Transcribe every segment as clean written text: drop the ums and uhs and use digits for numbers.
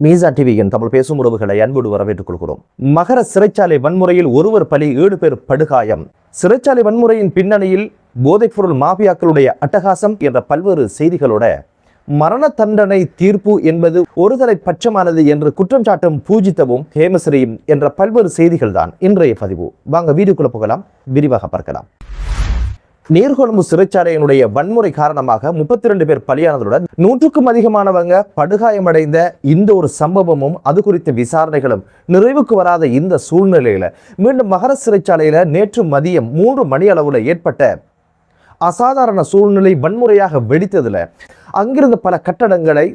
மீசா டிவியின் தமிழ் பேசும் உறவுகளை அன்போடு வரவேற்றுக் கொள்கிறோம். மகர சிறைச்சாலை வன்முறையில் ஒருவர் பலி, 7 பேர் படுகாயம். சிறைச்சாலை வன்முறையின் பின்னணியில் போதைப்பொருள் மாபியாக்களுடைய அட்டகாசம் என்ற பல்வேறு செய்திகளோட மரண தண்டனை தீர்ப்பு என்பது ஒருதலை பட்சமானது என்று குற்றம் சாட்டும் பூஜித்தவும் ஹேமஸ்ரீயும் என்ற பல்வேறு செய்திகள் தான் இன்றைய பதிவு. வாங்க வீடியோக்குள்ள போகலாம், விரிவாக பார்க்கலாம். நீர்கொழும்பு சிறைச்சாலையினுடைய வன்முறை காரணமாக 32 பேர் பலியானதுடன் 100க்கும் அதிகமானவங்க படுகாயமடைந்த இந்த ஒரு சம்பவமும் அது குறித்த விசாரணைகளும் நிறைவுக்கு வராத இந்த சூழ்நிலையில மீண்டும் மகர சிறைச்சாலையில நேற்று மதியம் 3 மணி அளவுல ஏற்பட்ட அசாதாரண சூழ்நிலை வன்முறையாக வெடித்ததுல அங்கிருந்த பல கட்டடங்களை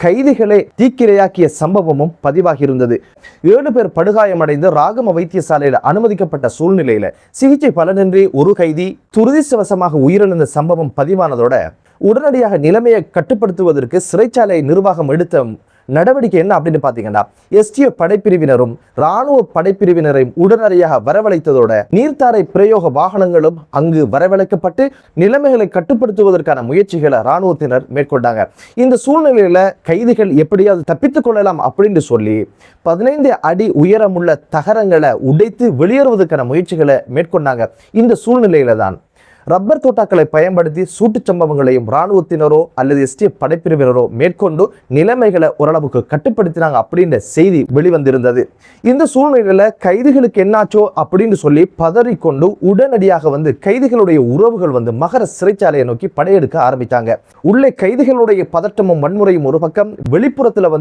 கைதிகளை தீக்கிரையாக்கிய சம்பவமும் பதிவாகி இருந்தது. 7 பேர் படுகாயமடைந்து ராகம வைத்தியசாலையில் அனுமதிக்கப்பட்ட சூழ்நிலையில சிகிச்சை பலனின்றி ஒரு கைதி துரதிர்ஷ்டவசமாக உயிரிழந்த சம்பவம் பதிவானதோட உடனடியாக நிலைமையை கட்டுப்படுத்துவதற்கு சிறைச்சாலை நிர்வாகம் எடுத்த நடவடிக்கை என்ன அப்படின்னு பாத்தீங்கன்னா, எஸ்டிஎஃப் படைப்பிரிவினரும் இராணுவ படைப்பிரிவினரையும் உடனடியாக வரவழைத்ததோட நீர்த்தாரை பிரயோக வாகனங்களும் அங்கு வரவழைக்கப்பட்டு நிலைமைகளை கட்டுப்படுத்துவதற்கான முயற்சிகளை இராணுவத்தினர் மேற்கொண்டாங்க. இந்த சூழ்நிலையில கைதிகள் எப்படியாவது தப்பித்துக் கொள்ளலாம் அப்படின்னு சொல்லி 15 அடி உயரமுள்ள தகரங்களை உடைத்து வெளியேறுவதற்கான முயற்சிகளை மேற்கொண்டாங்க. இந்த சூழ்நிலையில தான் ரப்பர் தோட்டாக்களை பயன்படுத்தி சூட்டு சம்பவங்களையும் இராணுவத்தினரோ அல்லது எஸ்டிஎஃப் படைப்பிரிவினரோ மேற்கொண்டு நிலைமைகளை ஓரளவுக்கு கட்டுப்படுத்தினாங்க அப்படின்ற செய்தி வெளிவந்திருந்தது. இந்த சூழ்நிலையில கைதிகளுக்கு என்னாச்சோ அப்படின்னு சொல்லி பதறிக்கொண்டு உடனடியாக கைதிகளுடைய உறவுகள் மகர சிறைச்சாலையை நோக்கி படையெடுக்க ஆரம்பித்தாங்க. உள்ளே கைதிகளுடைய பதட்டமும் வன்முறையும் ஒரு பக்கம், வெளிப்புறத்துல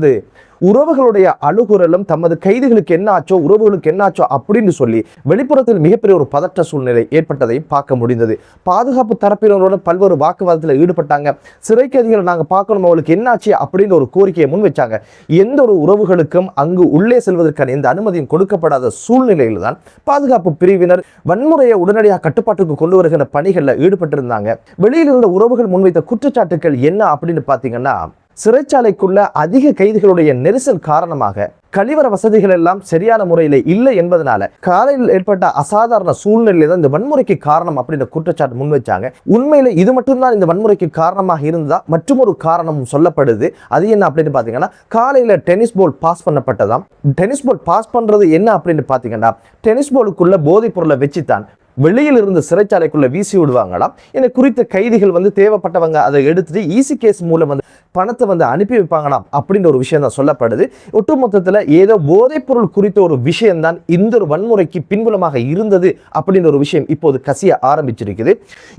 உறவுகளுடைய அழுகுறலும் தமது கைதிகளுக்கு என்ன ஆச்சோ உறவுகளுக்கு என்னாச்சோ அப்படின்னு சொல்லி வெளிப்புறத்தில் மிகப்பெரிய ஒரு பதற்ற சூழ்நிலை ஏற்பட்டதை பார்க்க முடிந்தது. பாதுகாப்பு தரப்பினரோட பல்வேறு வாக்குவாதத்தில் ஈடுபட்டாங்க. சிறை கைதிகளை நாங்கள் பார்க்கணும், அவங்களுக்கு என்னாச்சு அப்படின்னு ஒரு கோரிக்கையை முன் வச்சாங்க. எந்த ஒரு உறவுகளுக்கும் அங்கு உள்ளே செல்வதற்கான எந்த அனுமதியும் கொடுக்கப்படாத சூழ்நிலையில் தான் பாதுகாப்பு பிரிவினர் வன்முறையை உடனடியாக கட்டுப்பாட்டுக்கு கொண்டு வருகிற பணிகளில் ஈடுபட்டிருந்தாங்க. வெளியில் இருந்த உறவுகள் முன்வைத்த குற்றச்சாட்டுகள் என்ன அப்படின்னு பார்த்தீங்கன்னா, சிறைச்சாலைக்குள்ள அதிக கைதிகளுடைய நெரிசல் காரணமாக கழிவற வசதிகள் எல்லாம் சரியான முறையில் இல்லை என்பதனால காலையில் ஏற்பட்ட அசாதாரண சூழ்நிலை தான் இந்த வன்முறைக்கு காரணம் அப்படின்ற குற்றச்சாட்டு முன்வைச்சாங்க. உண்மையில இது மட்டும்தான் இந்த வன்முறைக்கு காரணமாக இருந்தா மற்றும் ஒரு காரணமும் சொல்லப்படுது. அது என்ன அப்படின்னு பாத்தீங்கன்னா, காலையில டென்னிஸ் பால் பாஸ் பண்ணப்பட்டதாம். டென்னிஸ் பால் பாஸ் பண்றது என்ன அப்படின்னு பாத்தீங்கன்னா, டென்னிஸ் பாலுக்குள்ள போதைப் பொருளை வச்சுத்தான் வெளியில் இருந்து சிறைச்சாலைக்குள்ள வீசி விடுவாங்களாம். என குறித்த கைதிகள் தேவைப்பட்டவங்க அதை எடுத்துட்டு ஈசி கேஸ் மூலம் பணத்தை அனுப்பி வைப்பாங்களாம் அப்படின்ற ஒரு விஷயம் தான் சொல்லப்படுது. ஒட்டுமொத்தத்தில் ஏதோ போதைப் பொருள் குறித்த ஒரு விஷயம்தான் இந்த ஒரு வன்முறைக்கு பின்புலமாக இருந்தது அப்படின்ற ஒரு விஷயம் இப்போது கசிய ஆரம்பிச்சிருக்குது.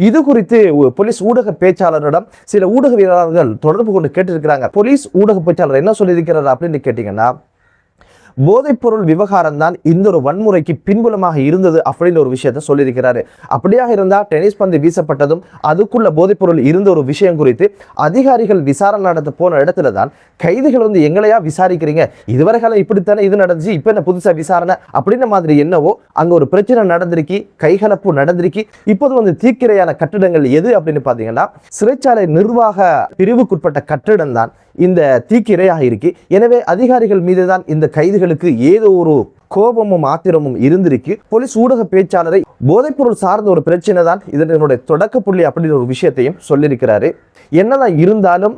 இது குறித்து போலீஸ் ஊடக பேச்சாளரிடம் சில ஊடகவியலாளர்கள் தொடர்பு கொண்டு கேட்டிருக்கிறாங்க. போலீஸ் ஊடக பேச்சாளர் என்ன சொல்லியிருக்கிறார் அப்படின்னு கேட்டீங்கன்னா, போதைப்பொருள் விவகாரம் தான் இந்த ஒரு வன்முறைக்கு பின்புலமாக இருந்தது அப்படின்னு ஒரு விஷயத்த சொல்லியிருக்கிறாரு. அப்படியாக இருந்தா டென்னிஸ் பந்து வீசப்பட்டதும் அதுக்குள்ள போதைப்பொருள் இருந்த ஒரு விஷயம் குறித்து அதிகாரிகள் விசாரணை நடத்த போன இடத்துல தான் கைதிகள் எங்களையா விசாரிக்கிறீங்க, இதுவரை காலம் இப்படித்தானே இது நடந்துச்சு, இப்ப என்ன புதுசா விசாரணை அப்படின்ற மாதிரி என்னவோ அங்க ஒரு பிரச்சனை நடந்திருக்கு, கைகலப்பு நடந்திருக்கு. இப்போது தீக்கிரையான கட்டிடங்கள் எது அப்படின்னு பாத்தீங்கன்னா, சிறைச்சாலை நிர்வாக பிரிவுக்குட்பட்ட கட்டிடம் தான் இந்த தீக்கிரையாக இருக்கு. எனவே அதிகாரிகள் மீதுதான் இந்த கைதிகளுக்கு ஏதோ ஒரு கோபமும் ஆத்திரமும் இருந்திருக்கு. போலீஸ் ஊடக பேச்சாளரை போதைப்பொருள் சார்ந்த ஒரு பிரச்சனை தான் இதனுடைய தொடக்க புள்ளி அப்படின்ற ஒரு விஷயத்தையும் சொல்லியிருக்கிறாரு. என்னதான் இருந்தாலும்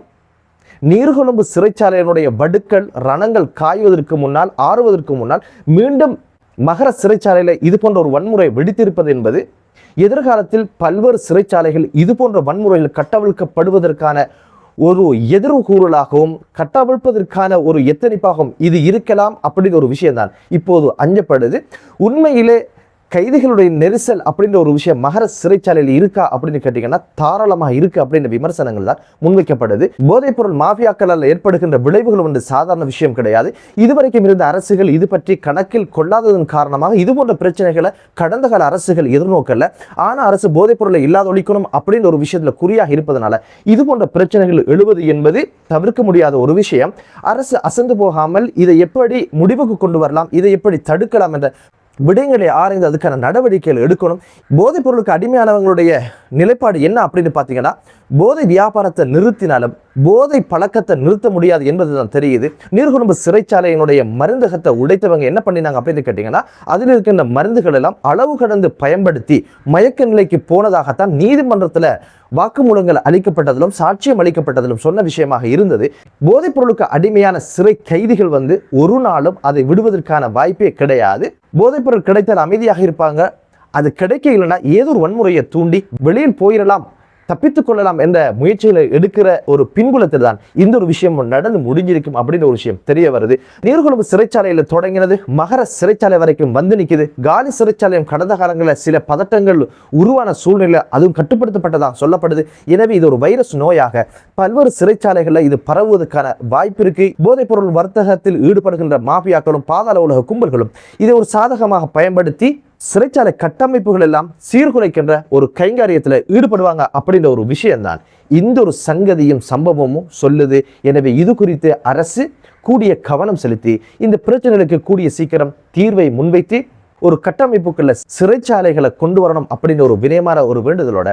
நீர்கொழும்பு சிறைச்சாலையினுடைய வடுக்கள் ரணங்கள் காய்வதற்கு முன்னால், ஆறுவதற்கு முன்னால் மீண்டும் மகர சிறைச்சாலையில இது போன்ற ஒரு வன்முறை வெடித்திருப்பது என்பது எதிர்காலத்தில் பல்வேறு சிறைச்சாலைகள் இது போன்ற வன்முறையில் கட்டவிழ்க்கப்படுவதற்கான ஒரு எதிர்கூறலாகவும் கட்டவிழ்ப்பதற்கான ஒரு எத்தனிப்பாகவும் இது இருக்கலாம் அப்படின்ற ஒரு விஷயம்தான் இப்போது அஞ்சப்படுது. உண்மையிலே கைதிகளுடைய நெரிசல் அப்படின்ற ஒரு விஷயம் மகர சிறைச்சாலையில் இருக்கா அப்படின்னு கேட்டீங்கன்னா, தாராளமாக இருக்கு அப்படின்ற விமர்சனங்கள் தான் முன்வைக்கப்படுது. போதைப்பொருள் மாஃபியாக்களால் ஏற்படுகின்ற விளைவுகள் சாதாரண விஷயம் கிடையாது. இதுவரைக்கும் இருந்த அரசுகள் இது பற்றி கணக்கில் கொள்ளாததன் காரணமாக இது போன்ற பிரச்சனைகளை கடந்த கால அரசுகள் எதிர்நோக்கல. ஆனா அரசு போதைப்பொருளை இல்லாதொழிக்கணும் அப்படின்ற ஒரு விஷயத்துல குறியாக இருப்பதனால இது போன்ற பிரச்சனைகள் எழுவது என்பது தவிர்க்க முடியாத ஒரு விஷயம். அரசு அசந்து போகாமல் இதை எப்படி முடிவுக்கு கொண்டு வரலாம், இதை எப்படி தடுக்கலாம் என்ற விடயங்களை ஆராய்ந்து அதுக்கான நடவடிக்கைகள் எடுக்கணும். போதைப் பொருளுக்கு அடிமையானவங்களுடைய நிலைப்பாடு என்ன அப்படின்னு பார்த்தீங்கன்னா, போதை வியாபாரத்தை நிறுத்தினாலும் போதை பழக்கத்தை நிறுத்த முடியாது என்பதுதான் தெரியுது. நீர்கொழும்பு சிறைச்சாலையினுடைய மருந்தகத்தை உடைத்தவங்க என்ன பண்ணினாங்க அப்படின்னு கேட்டீங்கன்னா, அதில் இருக்கின்ற மருந்துகள் எல்லாம் அளவு கடந்து பயன்படுத்தி மயக்க நிலைக்கு போனதாகத்தான் நீதிமன்றத்தில் வாக்குமூலங்கள் அளிக்கப்பட்டதிலும் சாட்சியம் அளிக்கப்பட்டதிலும் சொன்ன விஷயமாக இருந்தது. போதைப் பொருளுக்கு அடிமையான சிறை கைதிகள் ஒரு நாளும் அதை விடுவதற்கான வாய்ப்பே கிடையாது. போதைப் பொருள் கிடைத்தால் அமைதியாக இருப்பாங்க. அது கிடைக்கலைன்னா ஏதோ ஒரு வன்முறையை தூண்டி வெளியில் போயிடலாம், தப்பித்துக் கொள்ளலாம் என்ற முயற்சிகளை எடுக்கிற ஒரு பின்புலத்தில் தான் இந்த ஒரு விஷயம் நடந்து முடிஞ்சிருக்கும் அப்படின்ற ஒரு விஷயம் தெரிய வருது. நீர்கொழும்பு சிறைச்சாலையில் தொடங்கினது மகர சிறைச்சாலை வரைக்கும் வந்து நிற்குது. காலி சிறைச்சாலையும் கடந்த காலங்களில் சில பதட்டங்கள் உருவான சூழ்நிலை அதுவும் கட்டுப்படுத்தப்பட்டதாக சொல்லப்படுது. எனவே இது ஒரு வைரஸ் நோயாக பல்வேறு சிறைச்சாலைகளில் இது பரவுவதற்கான வாய்ப்பு இருக்கு. போதைப் பொருள் வர்த்தகத்தில் ஈடுபடுகின்ற மாபியாக்களும் பாதாள உலக கும்பல்களும் இதை ஒரு சாதகமாக பயன்படுத்தி சிறைச்சாலை கட்டமைப்புகள் எல்லாம் சீர்குலைக்கின்ற ஒரு கைங்காரியத்தில் ஈடுபடுவாங்க அப்படின்ற ஒரு விஷயம்தான் இந்த ஒரு சங்கதியும் சம்பவமும் சொல்லுது. எனவே இது குறித்து அரசு கூடிய கவனம் செலுத்தி இந்த பிரச்சனைகளுக்கு கூடிய சீக்கிரம் தீர்வை முன்வைத்து ஒரு கட்டமைப்புக்குள்ள சிறைச்சாலைகளை கொண்டு வரணும் அப்படின்ற ஒரு வினயமான ஒரு வேண்டுதலோட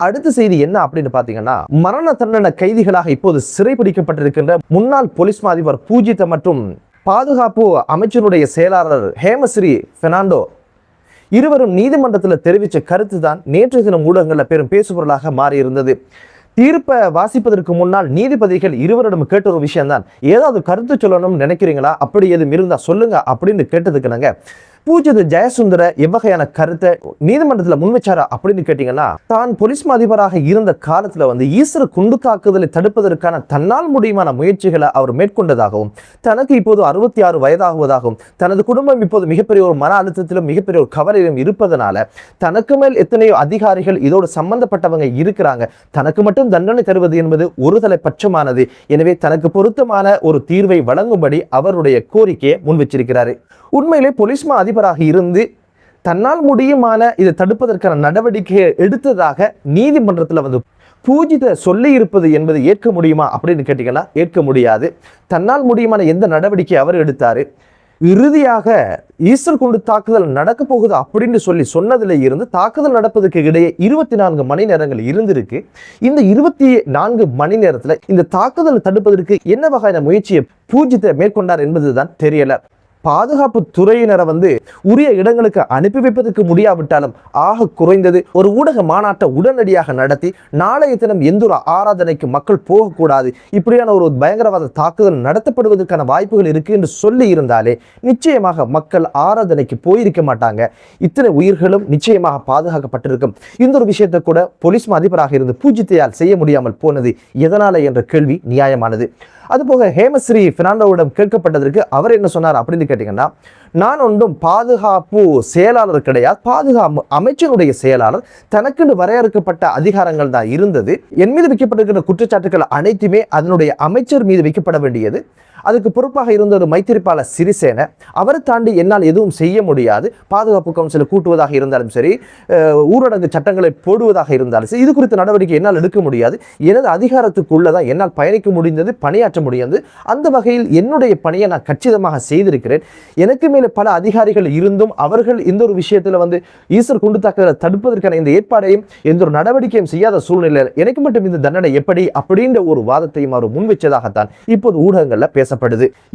அடுத்த செய்தி என்ன அப்படின்னு பாத்தீங்கன்னா, மரண தண்டனை கைதிகளாக இப்போது சிறைபிடிக்கப்பட்டிருக்கின்ற முன்னாள் போலீஸ் அதிபர் பூஜித மற்றும் பாதுகாப்பு அமைச்சருடைய செயலாளர் ஹேமஸ்ரீ பெர்னாண்டோ இருவரும் நீதிமன்றத்தில் தெரிவித்த கருத்து தான் நேற்றைய தினம் ஊடகங்களில் பெரும் பேசுபொருளாக மாறியிருந்தது. தீர்ப்பை வாசிப்பதற்கு முன்னால் நீதிபதிகள் இருவரிடம் கேட்ட ஒரு விஷயம்தான், ஏதாவது கருத்து சொல்லணும்னு நினைக்கிறீங்களா, அப்படி எதுவும் இருந்தா சொல்லுங்க அப்படின்னு கேட்டதுக்குனாங்க பூஜித ஜெயசுந்தர எவ்வகையான கருத்தை நீதிமன்றத்தில் முன்வச்சாரா அப்படின்னு கேட்டீங்கன்னா, தான் போலீஸ் அதிபராக இருந்த காலத்துல ஈஸ்வர குண்டு தாக்குதலை தடுப்பதற்கான தன்னால் முடியுமான முயற்சிகளை அவர் மேற்கொண்டதாகவும், தனக்கு இப்போது 66 வயதாகுவதாகவும், தனது குடும்பம் இப்போது மிகப்பெரிய ஒரு மன அழுத்தத்திலும் மிகப்பெரிய ஒரு கவலையிலும் இருப்பதனால தனக்கு மேல் எத்தனையோ அதிகாரிகள் இதோடு சம்பந்தப்பட்டவங்க இருக்கிறாங்க, தனக்கு மட்டும் தண்டனை தருவது என்பது ஒரு தலை பட்சமானது. எனவே தனக்கு பொருத்தமான ஒரு தீர்வை வழங்கும்படி அவருடைய கோரிக்கையை முன்வச்சிருக்கிறாரு. உண்மையிலே போலீஸ் அதிபராக இருந்து தன்னால் முடியுமான இதை தடுப்பதற்கான நடவடிக்கையை எடுத்ததாக நீதிமன்றத்தில் பூஜித சொல்லி இருப்பது என்பது ஏற்க முடியுமா அப்படின்னு கேட்டீங்கன்னா ஏற்க முடியாது. தன்னால் முடியுமான எந்த நடவடிக்கை அவர் எடுத்தாரு, இறுதியாக ஈஸ்டர் குண்டு தாக்குதல் நடக்க போகுது அப்படின்னு சொல்லி சொன்னதுல இருந்து தாக்குதல் நடப்பதற்கு இடையே 24 மணி நேரங்கள் இருந்திருக்கு. இந்த 24 மணி நேரத்துல இந்த தாக்குதல் தடுப்பதற்கு என்ன வகையான முயற்சியை பூஜித மேற்கொண்டார் என்பதுதான் தெரியல. பாதுகாப்பு துறையினரை உரிய இடங்களுக்கு அனுப்பி வைப்பதற்கு முடியாவிட்டாலும் ஆக குறைந்தது ஒரு ஊடக மாநாட்டை உடனடியாக நடத்தி நாளைய தினம் எந்த ஒரு ஆராதனைக்கு மக்கள் போகக்கூடாது, இப்படியான ஒரு பயங்கரவாத தாக்குதல் நடத்தப்படுவதற்கான வாய்ப்புகள் இருக்கு என்று சொல்லி இருந்தாலே நிச்சயமாக மக்கள் ஆராதனைக்கு போயிருக்க மாட்டாங்க. இத்தனை உயிர்களும் நிச்சயமாக பாதுகாக்கப்பட்டிருக்கும். இந்த ஒரு விஷயத்தை கூட போலீஸ் அதிபராக இருந்து பூஜித்தையால் செய்ய முடியாமல் போனது எதனால என்ற கேள்வி நியாயமானது. அதுபோக ஹேமஸ்ரீ பெர்னாண்டோவிடம் கேட்கப்பட்டதற்கு அவர் என்ன சொன்னார் அப்படின்னு கேட்டீங்கன்னா, நான் ஒன்றும் பாதுகாப்பு செயலாளர் கிடையாது, பாதுகாப்பு அமைச்சருடைய செயலாளர், தனக்குன்னு வரையறுக்கப்பட்ட அதிகாரங்கள் தான் இருந்தது. என் மீது வைக்கப்பட்டிருக்கிற குற்றச்சாட்டுகள் அனைத்துமே அதனுடைய அமைச்சர் மீது வைக்கப்பட வேண்டியது. அதுக்கு பொறுப்பாக இருந்த ஒரு மைத்திரிபால சிறிசேன, அவரை தாண்டி என்னால் எதுவும் செய்ய முடியாது. பாதுகாப்பு கவுன்சிலை கூட்டுவதாக இருந்தாலும் சரி, ஊரடங்கு சட்டங்களை போடுவதாக இருந்தாலும் சரி, இது குறித்த நடவடிக்கை என்னால் எடுக்க முடியாது. எனது அதிகாரத்துக்குள்ளதான் என்னால் பயணிக்க முடிந்தது, பணியாற்ற முடியாது. அந்த வகையில் என்னுடைய பணியை நான் கச்சிதமாக செய்திருக்கிறேன். எனக்கு மேலே பல அதிகாரிகள் இருந்தும் அவர்கள் இந்த ஒரு விஷயத்துல ஈஸ்டர் குண்டு தாக்குதலை தடுப்பதற்கான இந்த ஏற்பாடையும் எந்த ஒரு நடவடிக்கையும் செய்யாத சூழ்நிலை எனக்கு மட்டும் இந்த தண்டனை எப்படி அப்படின்ற ஒரு வாதத்தையும் அவர் முன்வைச்சதாகத்தான் இப்போது ஊடகங்கள்ல பேசப்படுது.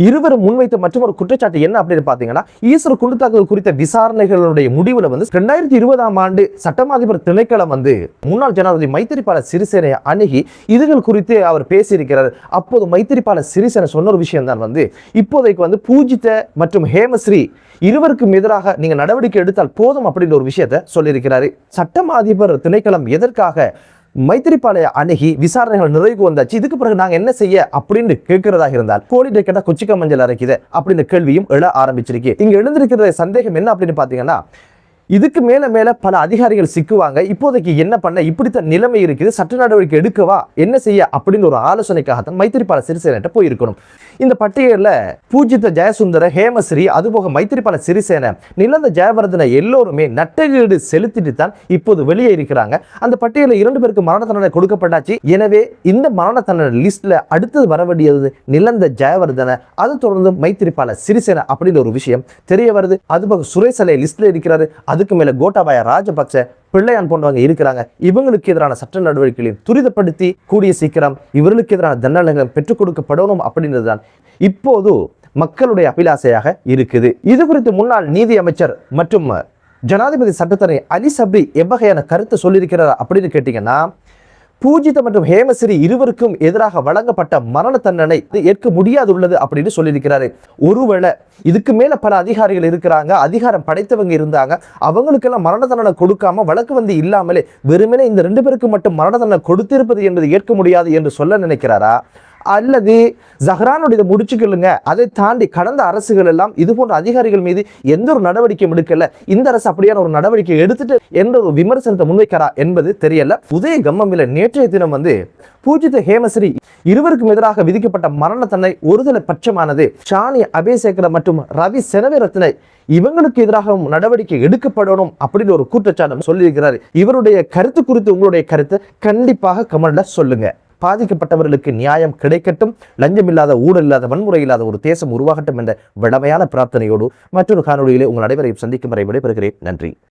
இருவரும் முன்வைத்த மற்றொரு குற்றச்சாட்டு என்ன அப்படின்னு பாத்தீங்கன்னா, ஈஸ்டர் குண்டு தாக்குதல் குறித்த விசாரணைகளுடைய முடிவுல 2020ஆம் ஆண்டு சட்டமா அதிபர் திணைக்களம் முன்னாள் ஜனாதிபதி மைத்திரிபால சிறிசேனை அணுகி இதுகள் குறித்து அவர் பேசியிருக்கிறார். அப்போது மைத்திரிபால சிறிசேன சொன்ன ஒரு விஷயம் தான் இப்போதைக்கு பூஜித மற்றும் ஹேமஸ்ரீ இருவருக்கும் எதிராக நீங்க நடவடிக்கை எடுத்தால் போதும் அப்படின்ற ஒரு விஷயத்தை சொல்லியிருக்கிறாரு. சட்டமா அதிபர் திணைக்களம் எதற்காக மைத்திரிபாலை அணுகி விசாரணைகள் நிறைவுக்கு வந்தாச்சு, இதுக்கு பிறகு நாங்க என்ன செய்ய அப்படின்னு கேட்கிறதாக இருந்தால் கோழிட்டை கேட்டா கொச்சிக்க மஞ்சள் அரைக்குது அப்படின்னு கேள்வியும் எழ ஆரம்பிச்சிருக்கு. இங்க எழுந்திருக்கிற சந்தேகம் என்ன அப்படின்னு பாத்தீங்கன்னா, இதுக்கு மேல பல அதிகாரிகள் சிக்குவாங்க, இப்போதைக்கு என்ன பண்ண, இப்படித்தான் நிலைமை இருக்குது, சட்ட நடவடிக்கை எடுக்கவா என்ன செய்ய அப்படின்னு ஒரு ஆலோசனைக்காகத்தான் மைத்திரிபால சிறிசேன போயிருக்கணும். இந்த பட்டியலில் பூஜித ஜெயசுந்தர, ஹேமஸ்ரீ, அதுபோக மைத்திரிபால சிறிசேன, நிலந்த ஜெயவர்தன எல்லோருமே நட்டகீடு செலுத்திட்டு தான் இப்போது வெளியே இருக்கிறாங்க. அந்த பட்டியலில் 2 பேருக்கு மரண தண்டனை கொடுக்கப்பட்டாச்சு. எனவே இந்த மரண தண்டனை லிஸ்ட்ல அடுத்தது வர வேண்டியது நிலந்த ஜெயவர்தன, அது தொடர்ந்து மைத்திரிபால சிறிசேன அப்படின்ற ஒரு விஷயம் தெரிய வருது. அதுபோக சுரேசலை லிஸ்ட்ல இருக்கிறாரு. அதுக்கு மேல கோட்டாபாய ராஜபக்ச, பிள்ளையான் போன்றவங்க இருக்கிறாங்க. இவங்களுக்கு எதிரான சட்ட நடவடிக்கைகளை துரிதப்படுத்தி கூடிய சீக்கிரம் இவர்களுக்கு எதிரான தண்டனைகள் பெற்றுக் கொடுக்கப்படணும் அப்படின்றதுதான் இப்போது மக்களுடைய அபிலாசையாக இருக்குது. இது குறித்து முன்னாள் நீதி அமைச்சர் மற்றும் ஜனாதிபதி சட்டத்தரணி அலி சப்ரி எவ்வகையான கருத்து சொல்லியிருக்கிறார் அப்படின்னு கேட்டீங்கன்னா, பூஜித மற்றும் ஹேமஸ்ரீ இருவருக்கும் எதிராக வழங்கப்பட்ட மரண தண்டனை ஏற்க முடியாதுள்ளது அப்படின்னு சொல்லியிருக்கிறாரு. ஒருவேளை இதுக்கு மேல பல அதிகாரிகள் இருக்கிறாங்க, அதிகாரம் படைத்தவங்க இருந்தாங்க, அவங்களுக்கெல்லாம் மரண தண்டனை கொடுக்காம வழக்கு வந்து இல்லாமலே வெறுமனே இந்த 2 பேருக்கு மட்டும் மரண தண்டனை கொடுத்திருப்பது என்பது ஏற்க முடியாது என்று சொல்ல நினைக்கிறாரா? அல்லது ஜஹ்ரானுடைய முடிச்சுக்கொள்ளுங்க, அதை தாண்டி கடந்த அரசுகள் எல்லாம் இது போன்ற அதிகாரிகள் மீது எந்த ஒரு நடவடிக்கையும் எடுக்கல, இந்த அரசு அப்படியான ஒரு நடவடிக்கை எடுத்துட்டு என்ற ஒரு விமர்சனத்தை முன்வைக்கிறா என்பது தெரியல. உதய கம்மமில நேற்றைய தினம் பூஜித ஹேமஸ்ரீ இருவருக்கும் எதிராக விதிக்கப்பட்ட மரண தண்டனை ஒருதலை பட்சமானது. ஷானி அபேசேகர மற்றும் ரவி செனவிரத்ன இவங்களுக்கு எதிராக நடவடிக்கை எடுக்கப்படணும் அப்படின்னு ஒரு குற்றச்சாட்டு சொல்லியிருக்கிறார். இவருடைய கருத்து குறித்து உங்களுடைய கருத்து கண்டிப்பாக கமெண்ட்ல சொல்லுங்க. பாதிக்கப்பட்டவர்களுக்கு நியாயம் கிடைக்கட்டும், லஞ்சமில்லாத, ஊழல் இல்லாத, வன்முறை இல்லாத ஒரு தேசம் உருவாகட்டும் என்ற வடமையான பிரார்த்தனையோடு மற்றொரு காணொலியிலே உங்கள் அனைவரையும் சந்திக்கும் வரை விடைபெறுகிறேன். நன்றி.